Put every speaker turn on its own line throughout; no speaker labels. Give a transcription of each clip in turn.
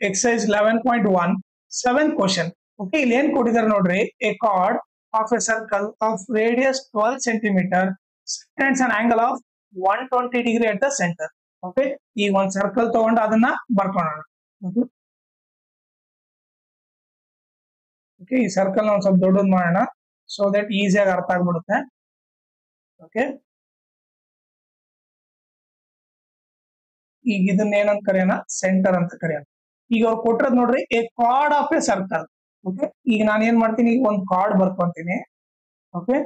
exercise 11.1 7th question. Okay, ಇಲ್ಲಿ ಏನ್ ಕೊಟ್ಟಿದ್ದಾರೆ ನೋಡ್ರಿ, a chord of a circle of radius 12 centimeter subtends an angle of 120 degree at the center. Okay, ಈ ಒಂದ್ circle ತಗೊಂಡು ಅದನ್ನ ಬರ್ಕೊಳ್ಳೋಣ. ಓಕೆ, ಈ ಸರ್ಕಲ್ ಒಂದ್ ಸ್ವಲ್ಪ ದೊಡ್ಡದು ಮಾಡೋಣ ಸೊ ದಟ್ ಈಸಿಯಾಗಿ ಅರ್ಥ ಆಗ್ಬಿಡುತ್ತೆ. ಓಕೆ, ಈಗ ಇದನ್ನ ಏನಂತ ಕರೆಯೋಣ, ಸೆಂಟರ್ ಅಂತ ಕರೆಯೋಣ. ಈಗ ಅವ್ರು ಕೊಟ್ಟಿರೋದು ನೋಡ್ರಿ, a chord of a circle. Okay, ಈಗ ನಾನು ಏನ್ ಮಾಡ್ತೀನಿ, ಈಗ ಒಂದು ಕಾರ್ಡ್ ಬರ್ಕೊಂತೀನಿ. ಓಕೆ,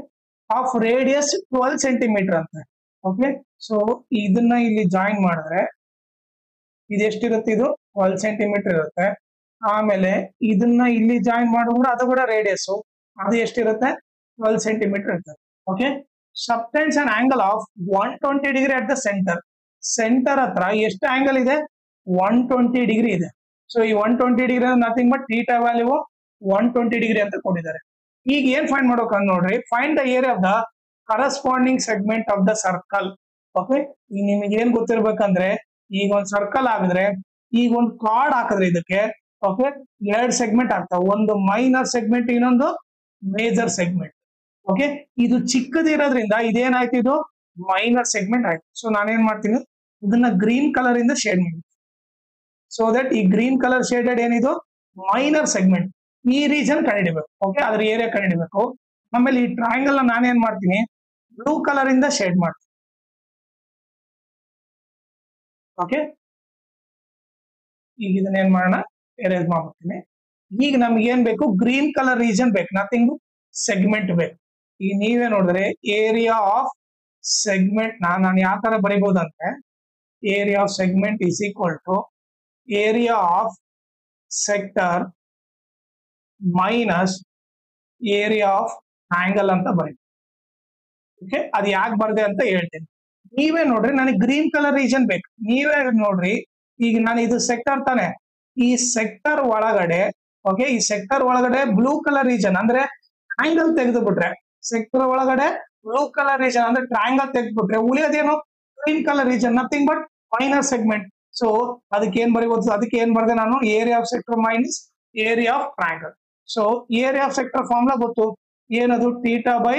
ಆಫ್ ರೇಡಿಯಸ್ 12 ಸೆಂಟಿಮೀಟರ್ ಅಂತ. ಓಕೆ, ಸೊ ಇದನ್ನ ಇಲ್ಲಿ ಜಾಯಿನ್ ಮಾಡಿದ್ರೆ ಇದೆಷ್ಟಿರುತ್ತೆ, ಇದು 12 ಸೆಂಟಿಮೀಟರ್ ಇರುತ್ತೆ. ಆಮೇಲೆ ಇದನ್ನ ಇಲ್ಲಿ ಜಾಯಿನ್ ಮಾಡಿದ್ರೆ ಅದು ಕೂಡ ರೇಡಿಯಸ್, ಅದು ಎಷ್ಟಿರುತ್ತೆ, 12 ಸೆಂಟಿಮೀಟರ್ ಇರುತ್ತೆ. Okay, substance an angle of 120 degree at the centre. Centre ಹತ್ರ ಎಷ್ಟು ಆಂಗಲ್ ಇದೆ, 120 ಡಿಗ್ರಿ ಇದೆ. ಸೊ ಈ 120 degree nothing but theta value 120 degree ಅಂತ ಕೊಟ್ಟಿದ್ದಾರೆ. ಈಗ ಏನ್ ಫೈಂಡ್ ಮಾಡ್ಬೇಕು ಅಂತ ನೋಡ್ರಿ, find the area of the corresponding segment of the circle. Okay, ಈಗ ನಿಮಗೆ ಏನ್ ಗೊತ್ತಿರ್ಬೇಕಂದ್ರೆ, ಈಗ ಒಂದ್ ಸರ್ಕಲ್ ಆಗಿದ್ರೆ ಈಗ ಒಂದು ಕಾರ್ಡ್ ಹಾಕಿದ್ರೆ ಇದಕ್ಕೆ ಓಕೆ 2 ಸೆಗ್ಮೆಂಟ್ ಆಗ್ತಾವ, ಒಂದು ಮೈನರ್ ಸೆಗ್ಮೆಂಟ್, ಇನ್ನೊಂದು ಮೇಜರ್ ಸೆಗ್ಮೆಂಟ್. ಓಕೆ, ಇದು ಚಿಕ್ಕದಿರೋದ್ರಿಂದ ಇದೇನಾಯ್ತು, ಇದು ಮೈನರ್ ಸೆಗ್ಮೆಂಟ್ ಆಯ್ತು. ಸೊ ನಾನೇನ್ ಮಾಡ್ತೀನಿ, ಇದನ್ನ ಗ್ರೀನ್ ಕಲರ್ ಇಂದ ಶೇಡ್ ಮಾಡಿ, ಸೊ ದಟ್ ಈ ಗ್ರೀನ್ ಕಲರ್ ಶೇಡೆಡ್ ಏನಿದು ಮೈನರ್ ಸೆಗ್ಮೆಂಟ್, ಈ ರೀಜನ್ ಕಂಡಿಡಿಬೇಕು. ಓಕೆ, ಅದ್ರ ಏರಿಯಾ ಕಂಡಿಡಿಬೇಕು. ಆಮೇಲೆ ಈ ಟ್ರಯಾಂಗಲ್ ನಾನೇನ್ ಮಾಡ್ತೀನಿ, ಬ್ಲೂ ಕಲರ್ ಇಂದ ಶೇಡ್ ಮಾಡ್ತೀನಿ. ಓಕೆ, ಈಗ ಇದನ್ನ ಏನ್ ಮಾಡೋಣ, ಎರೇಸ್ ಮಾಡ್ಬಿಡ್ತೀನಿ. ಈಗ ನಮ್ಗೆ ಏನ್ ಬೇಕು, ಗ್ರೀನ್ ಕಲರ್ ರೀಜನ್ ಬೇಕು, ನಥಿಂಗ್ ಸೆಗ್ಮೆಂಟ್ ಬೇಕು. ಈಗ ನೀವೇ ನೋಡಿದ್ರೆ ಏರಿಯಾ ಆಫ್ ಸೆಗ್ಮೆಂಟ್ ನಾನು ಯಾವ ತರ ಬರೀಬಹುದಂತೆ, area of segment is equal to area of sector minus area of angle ಅಂತ ಬರೀ. ಓಕೆ, ಅದು ಯಾಕೆ ಬರ್ದೆ ಅಂತ ಹೇಳ್ತೀನಿ. ನೀವೇ ನೋಡ್ರಿ, ನನಗೆ ಗ್ರೀನ್ ಕಲರ್ ರೀಜನ್ ಬೇಕು. ನೀವೇ ನೋಡ್ರಿ, ಈಗ ನಾನು ಇದು ಸೆಕ್ಟರ್ ತಾನೆ, ಈ ಸೆಕ್ಟರ್ ಒಳಗಡೆ ಓಕೆ, ಈ ಸೆಕ್ಟರ್ ಒಳಗಡೆ ಬ್ಲೂ ಕಲರ್ ರೀಜನ್ ಅಂದ್ರೆ ಆಂಗಲ್ ತೆಗೆದು ಬಿಟ್ರೆ, ಸೆಕ್ಟರ್ ಒಳಗಡೆ ಬ್ಲೂ ಕಲರ್ ರೀಜನ್ ಅಂದ್ರೆ ಟ್ರಯಾಂಗಲ್ ತೆಗೆದ್ಬಿಟ್ರೆ ಉಳಿಯೋದೇನು, green colour region, nothing but minor segment. So ಅದಕ್ಕೆ ಏನ್ ಬರೀಬಹುದು, ಅದಕ್ಕೆ ಏನ್ ಬರ್ದೆ ನಾನು, area of sector minus area of triangle. So area of sector formula ಗೊತ್ತು, ಏನದು, theta by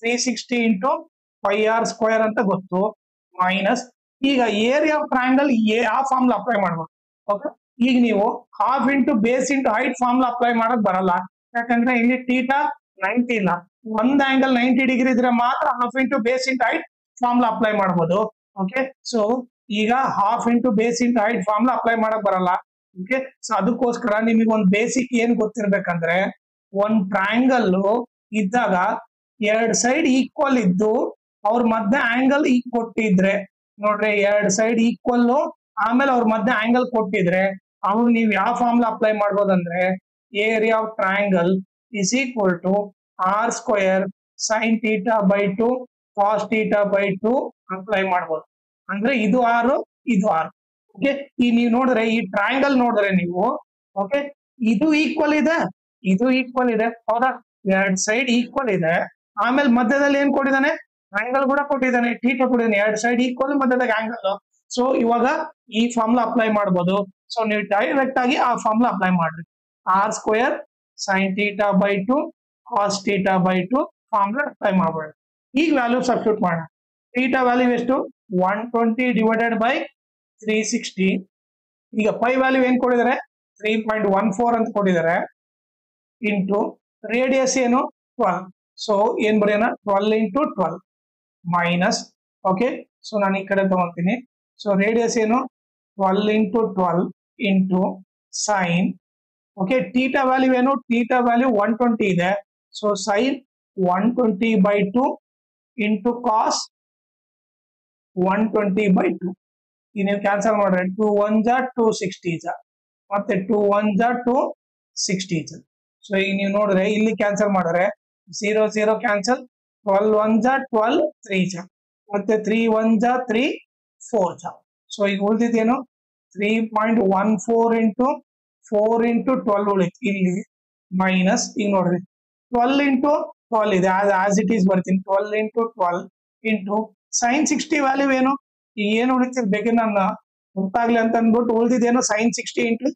360 into pi r square ಅಂತ ಗೊತ್ತು, ಮೈನಸ್ ಈಗ ಏರಿಯಾ ಆಫ್ ಟ್ರಯಾಂಗಲ್ ಆ ಫಾರ್ಮುಲಾ ಅಪ್ಲೈ ಮಾಡ್ಬೇಕು. ಓಕೆ, ಈಗ ನೀವು half into base into height formula apply ಮಾಡಕ್ ಬರಲ್ಲ, ಯಾಕಂದ್ರೆ ಇಲ್ಲಿ ಥೀಟಾ 90 ಇಲ್ಲ, ಒಂದ್ ಆಂಗಲ್ 90 ಡಿಗ್ರಿ ಇದ್ರೆ ಮಾತ್ರ half into base into height formula apply ಮಾಡಬಹುದು. ಓಕೆ, ಸೊ ಈಗ half into base into height formula apply ಮಾಡಕ್ ಬರಲ್ಲ. ಓಕೆ, ಸೊ ಅದಕ್ಕೋಸ್ಕರ ನಿಮಗೆ ಒಂದು ಬೇಸಿಕ್ ಏನ್ ಗೊತ್ತಿರ್ಬೇಕಂದ್ರೆ, ಒಂದ್ ಟ್ರಯಾಂಗಲ್ ಇದ್ದಾಗ 2 ಸೈಡ್ ಈಕ್ವಲ್ ಇದ್ದು ಅವ್ರ ಮಧ್ಯೆ ಆಂಗಲ್ ಈಗ ಕೊಟ್ಟಿದ್ರೆ ನೋಡ್ರಿ, 2 ಸೈಡ್ ಈಕ್ವಲ್ ಆಮೇಲೆ ಅವ್ರ ಮಧ್ಯೆ ಆಂಗಲ್ ಕೊಟ್ಟಿದ್ರೆ ಅವ್ರು ನೀವು ಯಾವ ಫಾರ್ಮುಲಾ ಅಪ್ಲೈ ಮಾಡ್ಬೋದಂದ್ರೆ, area of triangle is equal to r square sine theta by 2 cos theta by 2 apply ಮಾಡ್ಬೋದು. ಅಂದ್ರೆ ಇದು ಆರ್, ಇದು ಆರ್. ಓಕೆ, ಈ ನೀವು ನೋಡಿದ್ರೆ ಈ ಟ್ರಯಾಂಗಲ್ ನೋಡಿದ್ರೆ ನೀವು ಓಕೆ, ಇದು ಈಕ್ವಲ್ ಇದೆ, ಇದು ಈಕ್ವಲ್ ಇದೆ, ಹೌದಾ, 2 ಸೈಡ್ ಈಕ್ವಲ್ ಇದೆ, ಆಮೇಲೆ ಮಧ್ಯದಲ್ಲಿ ಏನ್ ಕೊಟ್ಟಿದ್ದಾನೆ, ಆಂಗಲ್ ಕೂಡ ಕೊಟ್ಟಿದ್ದಾನೆ, ಥೀಟಾ ಕೊಟ್ಟಿದ್ದಾನೆ, 2 ಸೈಡ್ ಈಕ್ವಲ್, ಮಧ್ಯದಾಗ ಆಂಗಲ್. ಸೊ ಇವಾಗ ಈ ಫಾರ್ಮುಲಾ ಅಪ್ಲೈ ಮಾಡ್ಬೋದು. ಸೊ ನೀವು ಡೈರೆಕ್ಟ್ ಆಗಿ ಆ ಫಾರ್ಮುಲಾ ಅಪ್ಲೈ ಮಾಡ್ರಿ, r square sine theta by 2 cos theta by 2 formula apply ಮಾಡ್ಬೇಡಿ. ಈಗ ವ್ಯಾಲ್ಯೂ ಸಬ್ಸ್ಟಿಟ್ಯೂಟ್ ಮಾಡೋಣ. ಥೀಟಾ ವ್ಯಾಲ್ಯೂ ಎಷ್ಟು, 120 ಡಿವೈಡೆಡ್ ಬೈ 360. ಈಗ ಪೈ ವ್ಯಾಲ್ಯೂ ಏನ್ ಕೊಟ್ಟಿದ್ದಾರೆ, 3.14 ಅಂತ ಕೊಟ್ಟಿದ್ದಾರೆ, ಇಂಟು ರೇಡಿಯಸ್ ಏನು 12. ಸೊ ಏನ್ ಬರೆಯೋಣ, 12 ಇಂಟು 12 ಮೈನಸ್. ಓಕೆ, ಸೊ ನಾನು ಈ ಕಡೆ ತಗೊಂತೀನಿ. ಸೊ ರೇಡಿಯಸ್ ಏನು 12 into 12 into sine. Okay, theta value ಏನು, ಥೀಟಾ ವ್ಯಾಲ್ಯೂ 120 ಇದೆ, so sine 120 by 2 into cos 120 by 2. ಈಗ ನೀವು ಕ್ಯಾನ್ಸಲ್ ಮಾಡ್ರೆ 2 1 ಜಾ 260 ಜಾ, ಮತ್ತೆ 2 1 ಜಾ 260 ಜಾ. ಸೊ ಈಗ ನೀವು ನೋಡಿದ್ರೆ ಇಲ್ಲಿ ಕ್ಯಾನ್ಸಲ್ ಮಾಡಿದ್ರೆ 0 0 ಕ್ಯಾನ್ಸಲ್, 12 1 ಜಾ 12 3 ಜಾ, ಮತ್ತೆ 3 1 ಜಾ 3 4 ಜಾ. ಸೊ ಈಗ ಉಳಿದಿದ್ದೇನು 3.14 ಇಂಟು 4 ಇಂಟು 12 ಉಳಿತು ಇಲ್ಲಿ, ಮೈನಸ್ ಈಗ ನೋಡ್ರಿ 12 ಇಂಟು 12 ಇದೆ, ಆಸ್ ಇಟ್ ಈಸ್ ಬರ್ತೀನಿ, 12 ಇಂಟು 12 ಇಂಟು ಸೈನ್ 60 ವ್ಯಾಲ್ಯೂ ಏನು, ಈಗ ಏನು ಉಳಿತಿದ್ ಬೇಕೇ ನನ್ನ ಗೊತ್ತಾಗ್ಲಿ ಅಂತ ಅಂದ್ಬಿಟ್ಟು ಉಳಿದಿದ್ದೇನು ಸೈನ್ 60 ಇಂಟು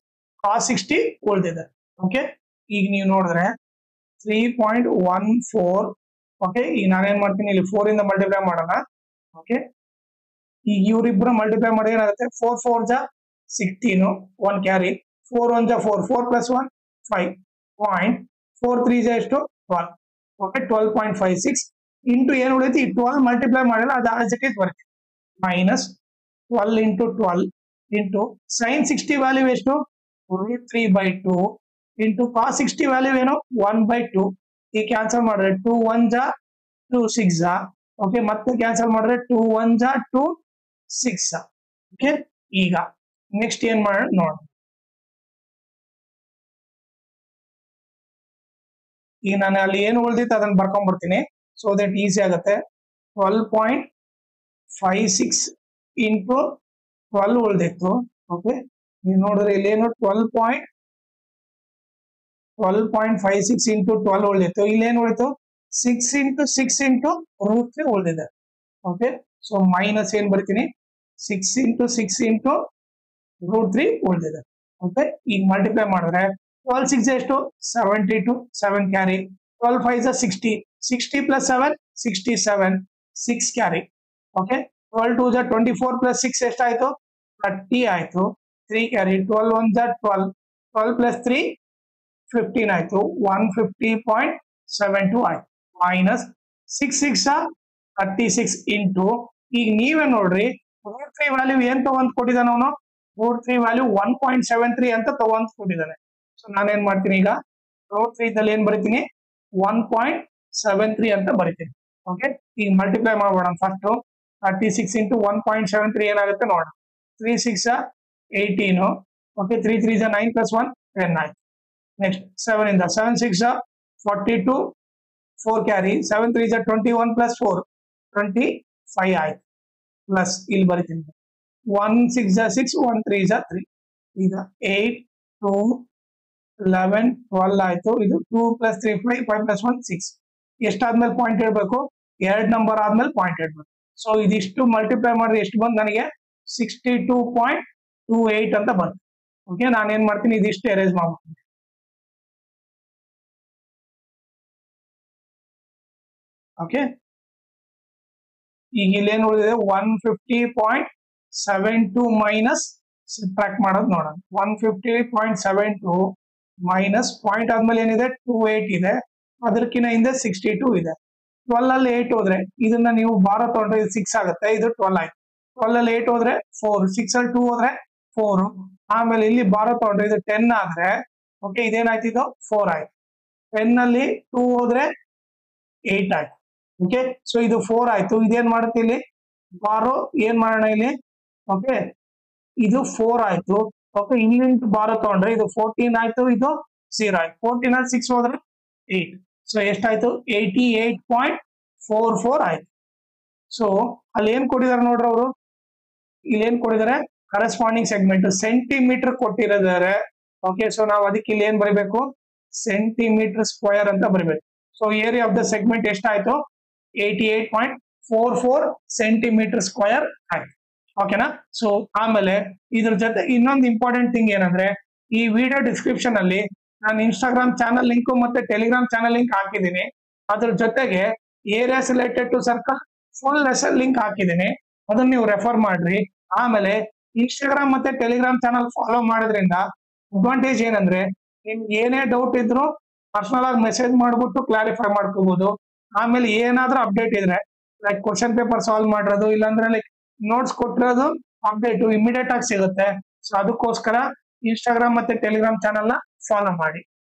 cos 60 ಉಳಿದಿದೆ. ಓಕೆ, ಈಗ ನೀವು ನೋಡಿದ್ರೆ 3.14. ಓಕೆ, ಈಗ ನಾನೇನ್ ಮಾಡ್ತೀನಿ, ಇಲ್ಲಿ 4 ಇಂದ ಮಲ್ಟಿಪ್ಲೈ ಮಾಡೋಣ. ಓಕೆ, ಈಗ ಇವ್ರಿಬ್ರು ಮಲ್ಟಿಪ್ಲೈ ಮಾಡಿ ಏನಾಗುತ್ತೆ, 4 4 ಜಾ 16, 1 ಕ್ಯಾರಿ, 4 1 ಜಾ 4, 4 + 1 5, 4 3 ಜಾ ಎಷ್ಟು 12. ಓಕೆ, 12.56 ಇಂಟು ಏನು ಉಳಿಯುತ್ತೆ, ಈ 12 ಮಲ್ಟಿಪ್ಲೈ ಮಾಡಿದ್ರೆ ಅದು ಆಸ್ ಇಟ್ ಈಸ್ ಬರುತ್ತೆ, minus 12 into 12 into sin 60 value ಎಷ್ಟು, √3/2 ಇಂಟು cos 60 ವ್ಯಾಲ್ಯೂ ಏನು 1/2. ಈ ಕ್ಯಾನ್ಸಲ್ ಮಾಡಿದ್ರೆ 2 1 ಜಾ 2 6 ಜಾ. ಓಕೆ, ಮತ್ತೆ ಕ್ಯಾನ್ಸಲ್ ಮಾಡಿದ್ರೆ 2 1 ಜಾ 2 6 ಜಾ. ಓಕೆ, ಈಗ ನೆಕ್ಸ್ಟ್ ಏನ್ ಮಾಡೋಣ ನೋಡೋಣ. ಈಗ ನಾನು ಅಲ್ಲಿ ಏನು ಉಳಿದಿತ್ತು ಅದನ್ನ ಬರ್ಕೊಂಡ್ಬಿಡ್ತೀನಿ, ಸೊ ದಟ್ ಈಸಿ ಆಗುತ್ತೆ. 12.56 ಇಂಟು 12 ಉಳಿದಿತ್ತು. ಓಕೆ, ನೀವು ನೋಡಿದ್ರೆ ಇಲ್ಲೇನು 12.56 ಇಂಟು 12 ಉಳಿದಿತ್ತು. ಇಲ್ಲೇನು ಉಳಿತು 6 ಇಂಟು 6 ಇಂಟು √3 ಉಳಿದಿದೆ. ಓಕೆ, ಸೊ ಮೈನಸ್ ಏನ್ ಬರ್ತೀನಿ, 6 ಇಂಟು 6 ಇಂಟು √3 ಉಳಿದಿದೆ. ಓಕೆ, ಈಗ ಮಲ್ಟಿಪ್ಲೈ ಮಾಡಿದ್ರೆ 12 6 ಎಷ್ಟು 72, 7 ಕ್ಯಾರಿ, 12 5 60, 60 + 7 67, 6 ಕ್ಯಾರಿ. ಓಕೆ, 12 2 ಜಾ 24 + 6 ಎಷ್ಟಾಯ್ತು 30 ಆಯ್ತು, 3 ಕ್ಯಾರಿ, 12 1 ಜಾ 12, 12 + 3 15 ಆಯ್ತು, 150.72 ಆಯ್ತು, ಮೈನಸ್ 6 6 ಜಾ 36 ಇಂಟು, ಈಗ ನೀವೇ ನೋಡ್ರಿ √3 ವ್ಯಾಲ್ಯೂ ಏನ್ ತಗೊಂಡ್ ಕೊಟ್ಟಿದ್ದಾನೆ ಅವನು, √3 ವ್ಯಾಲ್ಯೂ 1.73 ಅಂತ ತಗೊಂಡ್ ಕೊಟ್ಟಿದ್ದಾನೆ. ಸೊ ನಾನೇನ್ ಮಾಡ್ತೀನಿ, ಈಗ √3 ಇದ್ದಲ್ಲಿ ಏನ್ ಬರೀತೀನಿ 1.73 ಅಂತ ಬರೀತೀನಿ. ಓಕೆ, ಈಗ ಮಲ್ಟಿಪ್ಲೈ ಮಾಡೋಣ. ಫಸ್ಟ್ 36 ಇಂಟು 1.73 ಏನಾಗುತ್ತೆ ನೋಡೋಣ. 3 6 ಜಾ 18. ಓಕೆ, 3 3 ಜಾ 9 + 1 10 ಆಯ್ತು. ನೆಕ್ಸ್ಟ್ 7 ಇಂದ 7 6 ಜಾ 42, 4 ಕ್ಯಾರಿ, 7 3 ಜಾ 21 + 4 25 ಆಯ್ತು, ಪ್ಲಸ್ ಇಲ್ಲಿ ಬರೀತೀನಿ 1 6 ಜಾ 6, 1 3 ಜಾ 3. ಈಗ 8 2 11 12 ಆಯ್ತು. ಇದು 2 + 3 5, 5 + 1 6. ಎಷ್ಟಾದ್ಮೇಲೆ ಪಾಯಿಂಟ್ ಇಡಬೇಕು, 2 ನಂಬರ್ ಆದ್ಮೇಲೆ ಪಾಯಿಂಟ್ ಇಡಬೇಕು. ಸೊ ಇದಿಷ್ಟು ಮಲ್ಟಿಪ್ಲೈ ಮಾಡಿದ್ರೆ ಎಷ್ಟು ಬಂದು ನನಗೆ 62.28 ಅಂತ ಬಂತು. ಓಕೆ, ನಾನೇನ್ ಮಾಡ್ತೀನಿ, ಇದಿಷ್ಟು ಎರೇಸ್ ಮಾಡ್ಬಿಡ್ತೀನಿ. ಓಕೆ, ಈಗ ಇಲ್ಲೇನು ಉಳಿದಿದೆ 150.72 ಮೈನಸ್ ಸಬ್ಟ್ರಾಕ್ಟ್ ಮಾಡೋದು ನೋಡೋಣ. 150.72 ಮೈನಸ್ ಪಾಯಿಂಟ್ ಆದ್ಮೇಲೆ ಏನಿದೆ 28 ಇದೆ, ಅದಕ್ಕಿಂತ ಹಿಂದೆ 62 ಇದೆ. 12 ಅಲ್ಲಿ 8 ಹೋದ್ರೆ ಇದನ್ನ ನೀವು ಬಾರ ತಗೊಂಡ್ರೆ ಇದು 6 ಆಗುತ್ತೆ, ಇದು 12 ಆಯ್ತು. 12 ಅಲ್ಲಿ 8 ಹೋದ್ರೆ 4, 6 ಅಲ್ಲಿ 2 ಹೋದ್ರೆ 4, ಆಮೇಲೆ ಇಲ್ಲಿ ಬಾರ ತಗೊಂಡ್ರೆ ಇದು 10 ಆದ್ರೆ ಓಕೆ ಇದೇನಾಯ್ತು, ಇದು 4 ಆಯ್ತು. 10 ಅಲ್ಲಿ 2 ಹೋದ್ರೆ 8 ಆಯ್ತು. ಓಕೆ, ಸೊ ಇದು 4 ಆಯ್ತು. ಇದೇನ್ ಮಾಡುತ್ತೆ ಇಲ್ಲಿ ಬಾರೋ, ಏನ್ ಮಾಡೋಣ ಇಲ್ಲಿ. ಓಕೆ, ಇದು 4 ಆಯ್ತು. ಓಕೆ, ಇಲ್ಲಿಂದ ಬಾರೋ ತಗೊಂಡ್ರೆ ಇದು 14 ಆಯ್ತು, ಇದು 0 ಆಯ್ತು. 14 ಅಲ್ಲಿ 6 ಹೋದ್ರೆ 8, ಸೊ ಎಷ್ಟಾಯ್ತು 88.44 ಆಯ್ತು. ಸೊ ಅಲ್ಲಿ ಏನ್ ಕೊಟ್ಟಿದ್ದಾರೆ ನೋಡ್ರಿ ಅವರು, ಇಲ್ಲಿ ಏನ್ ಕೊಟ್ಟಿದ್ದಾರೆ ಕರೆಸ್ಪಾಂಡಿಂಗ್ ಸೆಗ್ಮೆಂಟ್ ಸೆಂಟಿಮೀಟರ್ ಕೊಟ್ಟಿದ್ದಾರೆ. ಓಕೆ, ಸೊ ನಾವು ಅದಕ್ಕೆ ಇಲ್ಲಿ ಏನ್ ಬರೀಬೇಕು, ಸೆಂಟಿಮೀಟರ್ ಸ್ಕ್ವೇರ್ ಅಂತ ಬರೀಬೇಕು. So area of the segment ಎಷ್ಟಾಯ್ತು 88.44 ಸೆಂಟಿಮೀಟರ್ ಸ್ಕ್ವೇರ್ ಆಯ್ತು. ಓಕೆನಾ. ಸೊ ಆಮೇಲೆ ಇದ್ರ ಜೊತೆ ಇನ್ನೊಂದು ಇಂಪಾರ್ಟೆಂಟ್ ಥಿಂಗ್ ಏನಂದ್ರೆ, ಈ ವಿಡಿಯೋ ಡಿಸ್ಕ್ರಿಪ್ಷನ್ ಅಲ್ಲಿ ನಾನು ಇನ್ಸ್ಟಾಗ್ರಾಮ್ ಚಾನಲ್ ಲಿಂಕ್ ಮತ್ತೆ ಟೆಲಿಗ್ರಾಮ್ ಚಾನಲ್ ಲಿಂಕ್ ಹಾಕಿದ್ದೀನಿ. ಅದ್ರ ಜೊತೆಗೆ areas related to circle full lesson link ಹಾಕಿದ್ದೀನಿ, ಅದನ್ನ ನೀವು ರೆಫರ್ ಮಾಡ್ರಿ. ಆಮೇಲೆ ಇನ್ಸ್ಟಾಗ್ರಾಮ್ ಮತ್ತೆ ಟೆಲಿಗ್ರಾಮ್ ಚಾನಲ್ ಫಾಲೋ ಮಾಡೋದ್ರಿಂದ ಅಡ್ವಾಂಟೇಜ್ ಏನಂದ್ರೆ, ನಿಮ್ಗೆ ಏನೇ ಡೌಟ್ ಇದ್ರು ಪರ್ಸನಲ್ ಆಗಿ ಮೆಸೇಜ್ ಮಾಡ್ಬಿಟ್ಟು ಕ್ಲಾರಿಫೈ ಮಾಡ್ಕೋಬಹುದು. ಆಮೇಲೆ ಏನಾದ್ರೂ ಅಪ್ಡೇಟ್ ಇದ್ರೆ ಲೈಕ್ ಕ್ವಶನ್ ಪೇಪರ್ ಸಾಲ್ವ್ ಮಾಡಿರೋದು, ಇಲ್ಲಾಂದ್ರೆ ಲೈಕ್ ನೋಟ್ಸ್ ಕೊಟ್ಟಿರೋದು ಅಪ್ಡೇಟ್ ಇಮಿಡಿಯೇಟ್ ಆಗಿ ಸಿಗುತ್ತೆ. ಸೊ ಅದಕ್ಕೋಸ್ಕರ ಇನ್ಸ್ಟಾಗ್ರಾಮ್ ಮತ್ತೆ ಟೆಲಿಗ್ರಾಮ್ ಚಾನಲ್ ನ ಫಾಲೋ ಮಾಡಿ.